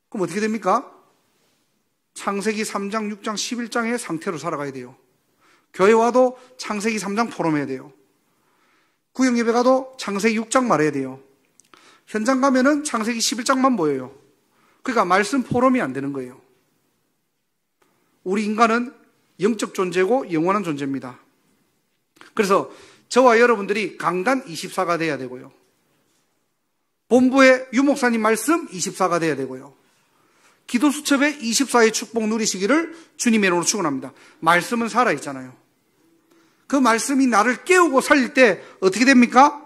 그럼 어떻게 됩니까? 창세기 3장, 6장, 11장의 상태로 살아가야 돼요. 교회 와도 창세기 3장 포럼해야 돼요. 구역예배 가도 창세기 6장 말해야 돼요. 현장 가면은 창세기 11장만 보여요. 그러니까 말씀 포럼이 안 되는 거예요. 우리 인간은 영적 존재고 영원한 존재입니다. 그래서 저와 여러분들이 강단 24가 돼야 되고요. 본부의 유목사님 말씀 24가 돼야 되고요. 기도수첩의 24의 축복 누리시기를 주님의 이름으로 축원합니다. 말씀은 살아있잖아요. 그 말씀이 나를 깨우고 살릴 때 어떻게 됩니까?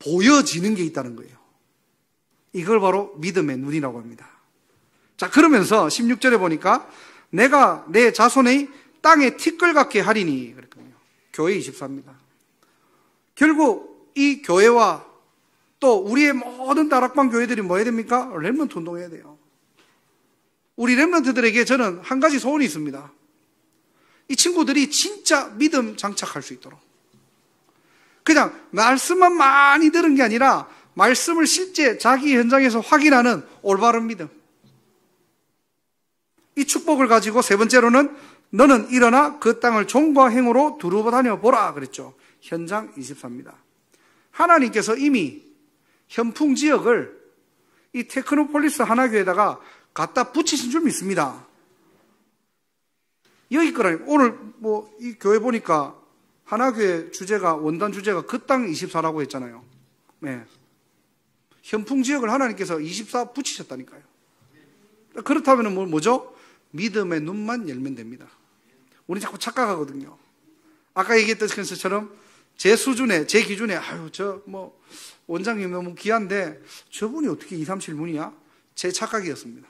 보여지는 게 있다는 거예요. 이걸 바로 믿음의 눈이라고 합니다. 자, 그러면서 16절에 보니까 내가 내 자손의 땅에 티끌 같게 하리니 그랬거든요. 교회 24입니다. 결국 이 교회와 또 우리의 모든 다락방 교회들이 뭐 해야 됩니까? 렘넌트 운동해야 돼요. 우리 렘넌트들에게 저는 한 가지 소원이 있습니다. 이 친구들이 진짜 믿음 장착할 수 있도록. 그냥 말씀만 많이 들은 게 아니라 말씀을 실제 자기 현장에서 확인하는 올바른 믿음. 이 축복을 가지고 세 번째로는 너는 일어나 그 땅을 종과 행으로 두루버 다녀보라 그랬죠. 현장 24입니다. 하나님께서 이미 현풍 지역을 이 테크노폴리스 하나교회에다가 갖다 붙이신 줄 믿습니다. 여기 거라니. 오늘 뭐 이 교회 보니까 하나교회 주제가, 원단 주제가 그 땅 24라고 했잖아요. 네. 현풍 지역을 하나님께서 24 붙이셨다니까요. 그렇다면 뭐죠? 믿음의 눈만 열면 됩니다. 우리 자꾸 착각하거든요. 아까 얘기했던 것처럼 제 수준에, 제 기준에, 아유, 원장님 너무 귀한데 저분이 어떻게 237분이야? 제 착각이었습니다.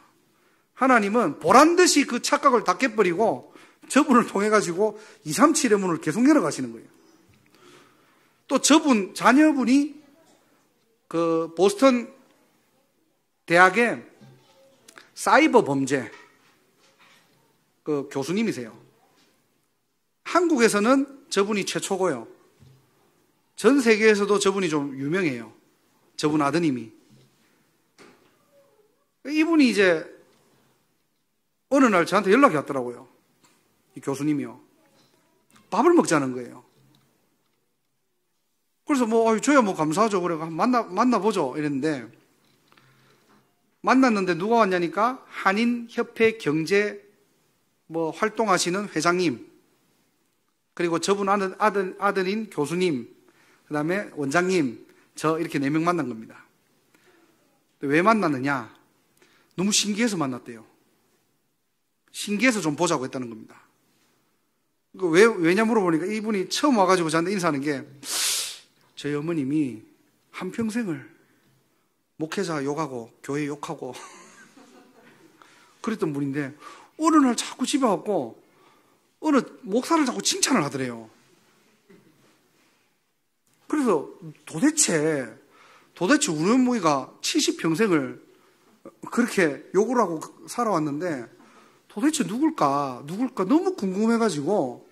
하나님은 보란듯이 그 착각을 다 깨버리고 저분을 통해가지고 237의 문을 계속 열어가시는 거예요. 또 저분, 자녀분이 그 보스턴 대학의 사이버 범죄 그 교수님이세요. 한국에서는 저분이 최초고요. 전 세계에서도 저분이 좀 유명해요. 저분 아드님이. 이분이 이제 어느 날 저한테 연락이 왔더라고요. 이 교수님이요. 밥을 먹자는 거예요. 그래서 저야 감사하죠. 그래 만나보죠. 이랬는데, 만났는데 누가 왔냐니까 한인협회 경제 활동하시는 회장님, 그리고 저분 아들인 교수님, 그 다음에 원장님, 저 이렇게 4명 만난 겁니다. 왜 만났느냐? 너무 신기해서 만났대요. 신기해서 좀 보자고 했다는 겁니다. 왜냐 물어보니까 이분이 처음 와가지고 저한테 인사하는 게, 저희 어머님이 한평생을 목회자 욕하고 교회 욕하고 그랬던 분인데 어느 날 자꾸 집에 왔고 어느 목사를 자꾸 칭찬을 하더래요. 그래서 도대체 우리 어머니가 70평생을 그렇게 욕을 하고 살아왔는데 도대체 누굴까 너무 궁금해가지고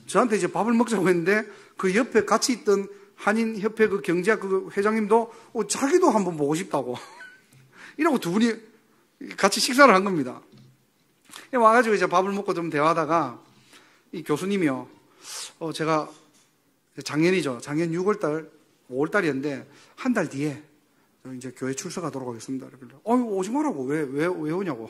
저한테 이제 밥을 먹자고 했는데 그 옆에 같이 있던 한인협회 그 경제학 그 회장님도 자기도 한번 보고 싶다고 이러고 두 분이 같이 식사를 한 겁니다. 와가지고 이제 밥을 먹고 좀 대화하다가 이 교수님이요, 제가 작년이죠. 작년 6월달, 5월달이었는데 한 달 뒤에 이제 교회 출석하도록 하겠습니다. 오지 마라고. 왜 오냐고.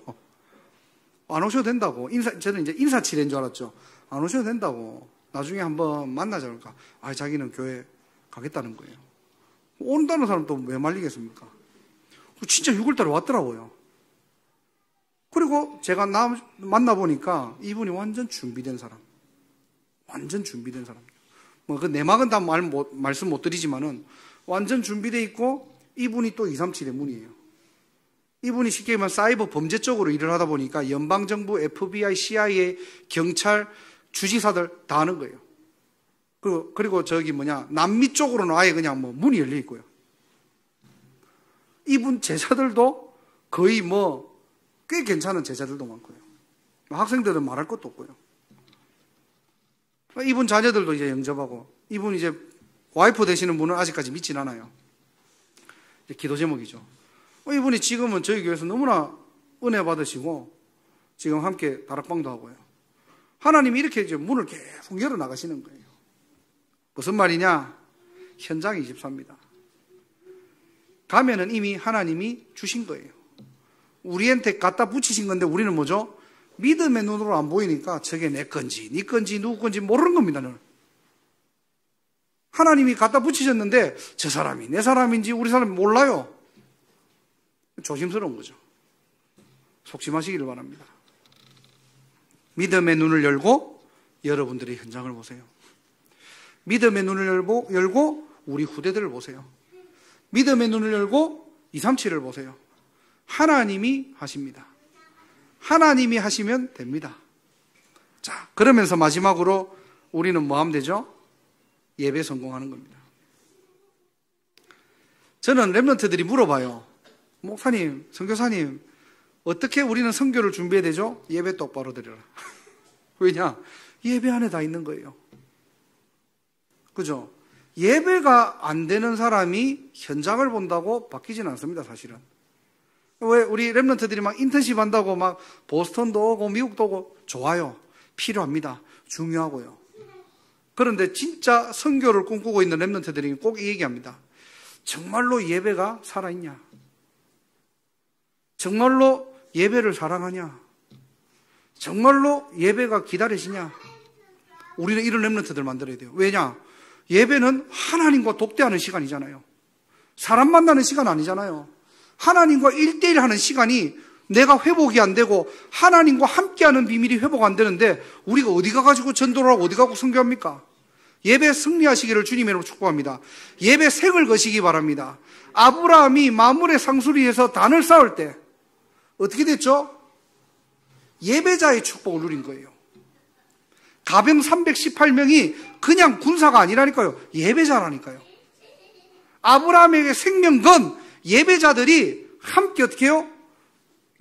안 오셔도 된다고. 저는 이제 인사치레인 줄 알았죠. 안 오셔도 된다고. 나중에 한번 만나자. 그러니까, 자기는 교회 가겠다는 거예요. 온다는 사람 또 왜 말리겠습니까? 진짜 6월달에 왔더라고요. 그리고 제가 만나보니까 이분이 완전 준비된 사람. 그 내막은 다 말씀 못 드리지만은 완전 준비되어 있고 이분이 또 237의 문이에요. 이분이 쉽게 말하면 사이버 범죄 쪽으로 일을 하다 보니까 연방정부, FBI, CIA, 경찰, 주지사들 다 하는 거예요. 그리고 남미 쪽으로는 아예 그냥 문이 열려 있고요. 이분 제자들도 거의 꽤 괜찮은 제자들도 많고요. 학생들은 말할 것도 없고요. 이분 자녀들도 이제 영접하고, 이분 이제 와이프 되시는 분은 아직까지 믿진 않아요. 기도 제목이죠. 이분이 지금은 저희 교회에서 너무나 은혜 받으시고, 지금 함께 다락방도 하고요. 하나님이 이렇게 이제 문을 계속 열어 나가시는 거예요. 무슨 말이냐? 현장이 24입니다. 가면은 이미 하나님이 주신 거예요. 우리한테 갖다 붙이신 건데 우리는 뭐죠? 믿음의 눈으로 안 보이니까 저게 내 건지, 네 건지, 누구 건지 모르는 겁니다. 너는. 하나님이 갖다 붙이셨는데 저 사람이 내 사람인지 우리 사람이 몰라요. 조심스러운 거죠. 속심하시기를 바랍니다. 믿음의 눈을 열고 여러분들의 현장을 보세요. 믿음의 눈을 열고 우리 후대들을 보세요. 믿음의 눈을 열고 237을 보세요. 하나님이 하십니다. 하나님이 하시면 됩니다. 자, 그러면서 마지막으로 우리는 뭐 하면 되죠? 예배 성공하는 겁니다. 저는 랩런트들이 물어봐요. 목사님, 선교사님, 어떻게 우리는 선교를 준비해야 되죠? 예배 똑바로 드려라. 왜냐? 예배 안에 다 있는 거예요. 그죠? 예배가 안 되는 사람이 현장을 본다고 바뀌지는 않습니다, 사실은. 왜 우리 랩런트들이 막 인턴십 한다고 막 보스턴도 오고 미국도 오고 좋아요. 필요합니다. 중요하고요. 그런데 진짜 선교를 꿈꾸고 있는 랩런트들이 꼭 이 얘기합니다. 정말로 예배가 살아있냐? 정말로 예배를 사랑하냐? 정말로 예배가 기다리시냐? 우리는 이런 랩런트들 만들어야 돼요. 왜냐? 예배는 하나님과 독대하는 시간이잖아요. 사람 만나는 시간 아니잖아요. 하나님과 1대1 하는 시간이 내가 회복이 안 되고 하나님과 함께하는 비밀이 회복 안 되는데 우리가 어디 가가지고 전도를 하고 어디 가고 선교합니까? 예배 승리하시기를 주님으로 축복합니다. 예배 색을 거시기 바랍니다. 아브라함이 마물의 상수리에서 단을 쌓을 때 어떻게 됐죠? 예배자의 축복을 누린 거예요. 가병 318명이 그냥 군사가 아니라니까요. 예배자라니까요. 아브라함에게 생명 건 예배자들이 함께 어떻게 해요?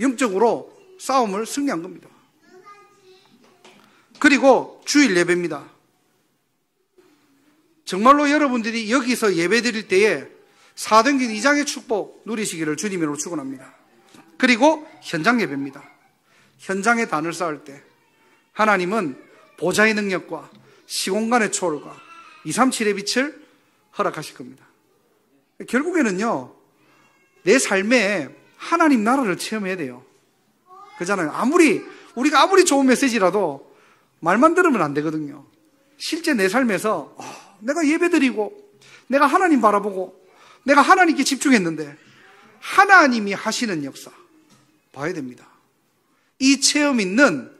영적으로 싸움을 승리한 겁니다. 그리고 주일 예배입니다. 정말로 여러분들이 여기서 예배 드릴 때에 사도행전 2장의 축복 누리시기를 주님으로 축원합니다. 그리고 현장 예배입니다. 현장에 단을 쌓을 때 하나님은 보좌의 능력과 시공간의 초월과 237의 빛을 허락하실 겁니다. 결국에는요, 내 삶에 하나님 나라를 체험해야 돼요. 그잖아요. 우리가 아무리 좋은 메시지라도 말만 들으면 안 되거든요. 실제 내 삶에서 내가 예배드리고 내가 하나님 바라보고 내가 하나님께 집중했는데 하나님이 하시는 역사 봐야 됩니다. 이 체험 있는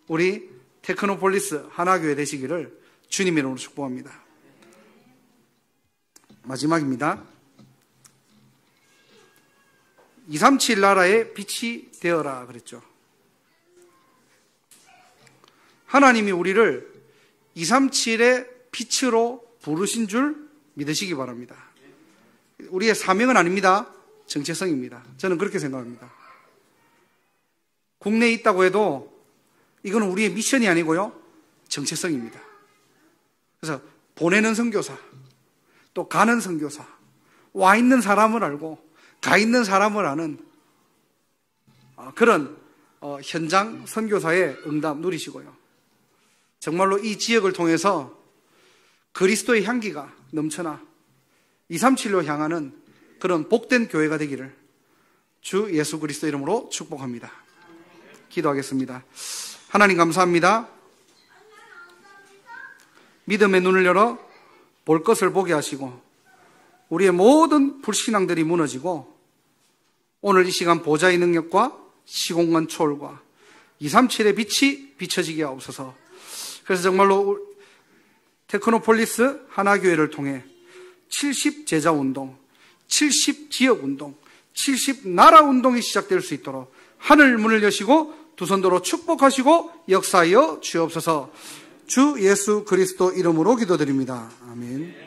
우리 테크노폴리스 하나교회 되시기를 주님의 이름으로 축복합니다. 마지막입니다. 237 나라의 빛이 되어라 그랬죠. 하나님이 우리를 237의 빛으로 부르신 줄 믿으시기 바랍니다. 우리의 사명은 아닙니다. 정체성입니다. 저는 그렇게 생각합니다. 국내에 있다고 해도 이건 우리의 미션이 아니고요. 정체성입니다. 그래서 보내는 선교사, 또 가는 선교사, 와 있는 사람을 알고 가 있는 사람을 아는 그런 현장 선교사의 응답 누리시고요. 정말로 이 지역을 통해서 그리스도의 향기가 넘쳐나 237로 향하는 그런 복된 교회가 되기를 주 예수 그리스도 이름으로 축복합니다. 기도하겠습니다. 하나님 감사합니다. 믿음의 눈을 열어 볼 것을 보게 하시고 우리의 모든 불신앙들이 무너지고 오늘 이 시간 보좌의 능력과 시공간 초월과 237의 빛이 비춰지게 하옵소서. 그래서 정말로 테크노폴리스 하나교회를 통해 70 제자 운동, 70 지역 운동, 70 나라 운동이 시작될 수 있도록 하늘 문을 여시고 두 손으로 축복하시고 역사하여 주옵소서. 주 예수 그리스도 이름으로 기도드립니다. 아멘.